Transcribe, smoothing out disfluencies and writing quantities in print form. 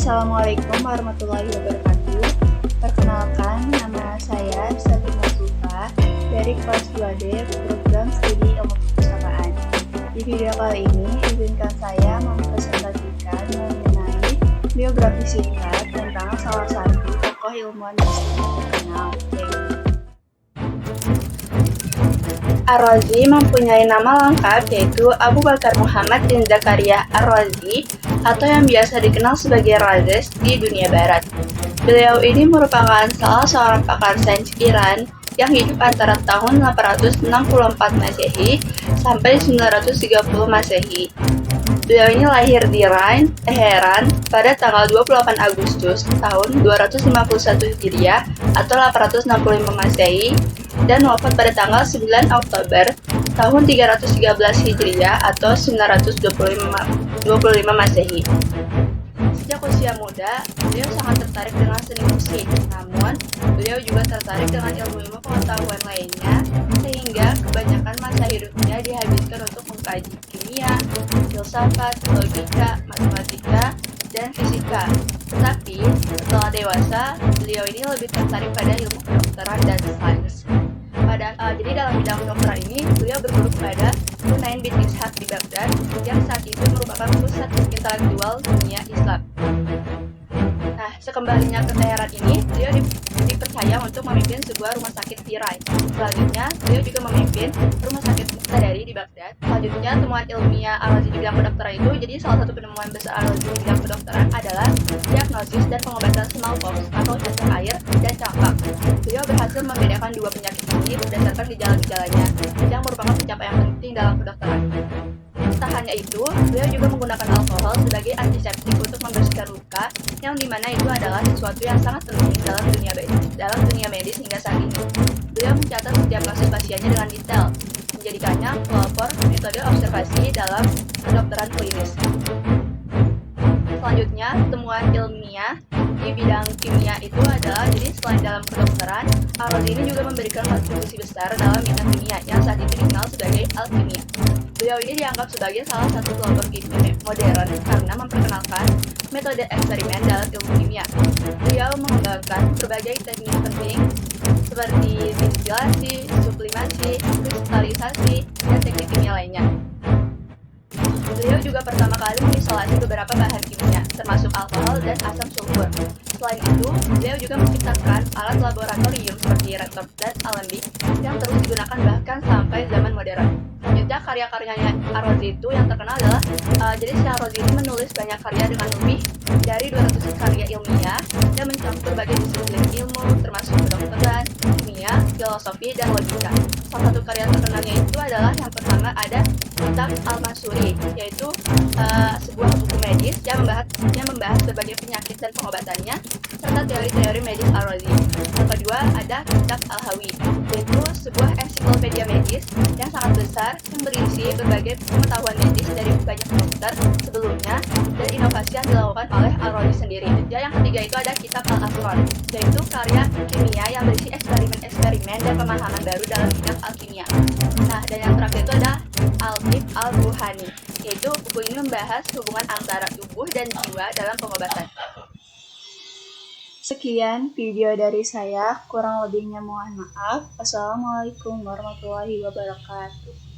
Assalamualaikum warahmatullahi wabarakatuh. Perkenalkan, nama saya Sabina Zulfa dari kelas 2D program studi ilmu perpustakaan. Di video kali ini, izinkan saya mempresentasikan mengenai biografi singkat tentang salah satu tokoh ilmuwan Muslim terkenal, yaitu Ar-Razi. Mempunyai nama lengkap yaitu Abu Bakar Muhammad bin Zakaria Ar-Razi atau yang biasa dikenal sebagai Razes di dunia barat. Beliau ini merupakan salah seorang pakar sains Iran yang hidup antara tahun 864 Masehi sampai 930 Masehi. Beliau ini lahir di Rain, Teheran pada tanggal 28 Agustus tahun 251 Hijriah atau 865 Masehi dan wafat pada tanggal 9 Oktober tahun 313 Hijriah atau 925 Masehi. Sejak usia muda, beliau sangat tertarik dengan seni musik, namun beliau juga tertarik dengan ilmu-ilmu pengetahuan lainnya, sehingga kebanyakan masa hidupnya dihabiskan untuk mengkaji kimia, filsafat, logika, matematika, dan fisika. Tetapi, setelah dewasa, beliau ini lebih tertarik pada ilmu kedokteran dan sains. Jadi dalam bidang kedokteran ini, beliau berguru pada Hunain bin Ishaq di Baghdad, yang saat itu merupakan pusat intelektual dunia Islam. Nah, sekembalinya ke Teheran ini, beliau dipercaya untuk memimpin sebuah rumah sakit di Rai. Selanjutnya, beliau juga memimpin rumah sakit Muqtadari di Baghdad. Selanjutnya, temuan ilmiah Ar-Razi di bidang kedokteran itu, jadi salah satu penemuan besar Ar-Razi di bidang kedokteran adalah diagnosis dan pengobatan smallpox atau cacar air dan campak. Beliau berhasil membedakan dua penyakit ini berdasarkan gejala-gejalanya, yang merupakan pencapaian penting dalam kedokteran. Tak hanya itu, beliau juga menggunakan alkohol sebagai antiseptik untuk membersihkan luka, yang dimana itu adalah sesuatu yang sangat penting dalam dunia medis hingga saat ini. Beliau mencatat setiap kasus pasiennya dengan detail, menjadikannya pelopor metode observasi dalam kedokteran klinis. Selanjutnya, temuan ilmiah di bidang kimia itu adalah, jadi selain dalam kedokteran, Ar-Razi ini juga memberikan kontribusi besar dalam bidang kimia yang saat itu dikenal sebagai alkimia. Beliau ini dianggap sebagai salah satu pelopor kimia modern karena memperkenalkan metode eksperimen dalam ilmu kimia. Beliau mengembangkan berbagai teknik penting seperti distilasi, sublimasi, kristalisasi, dan teknik kimia lainnya. Beliau juga pertama kali mengisolasi beberapa bahan kimia, termasuk alkohol dan asam sulfur. Selain itu, beliau juga menciptakan alat laboratorium seperti reaktor dan alembik yang terus digunakan bahkan sampai zaman modern. Selanjutnya, karya-karyanya Ar-Razi itu yang terkenal adalah, jadi si Ar-Razi ini menulis banyak karya dengan lebih dari 200 karya ilmiah dan mencakup berbagai disiplin ilmu, termasuk kedokteran, kimia, filosofi, dan logika. Salah satu karya terkenalnya itu adalah yang pertama ada kitab Al-Masuri, yaitu sebuah buku medis yang membahas berbagai penyakit dan pengobatannya serta teori-teori medis Ar-Razi. Yang kedua ada kitab Al-Hawi, yaitu sebuah ensiklopedia medis yang sangat besar yang berisi berbagai pengetahuan medis dari banyak dokter sebelumnya dan inovasi yang dilakukan oleh Ar-Razi sendiri. Dan yang ketiga itu ada kitab Al-Asrar, yaitu karya kimia yang berisi eksperimen-eksperimen dan pemahaman baru dalam bidang alkimia. Nah, dan yang terakhir itu ada Al-Tib Al-Ruhani, yaitu buku ini membahas hubungan antara tubuh dan jiwa dalam pengobatan. Sekian video dari saya, kurang lebihnya mohon maaf. Wassalamualaikum warahmatullahi wabarakatuh.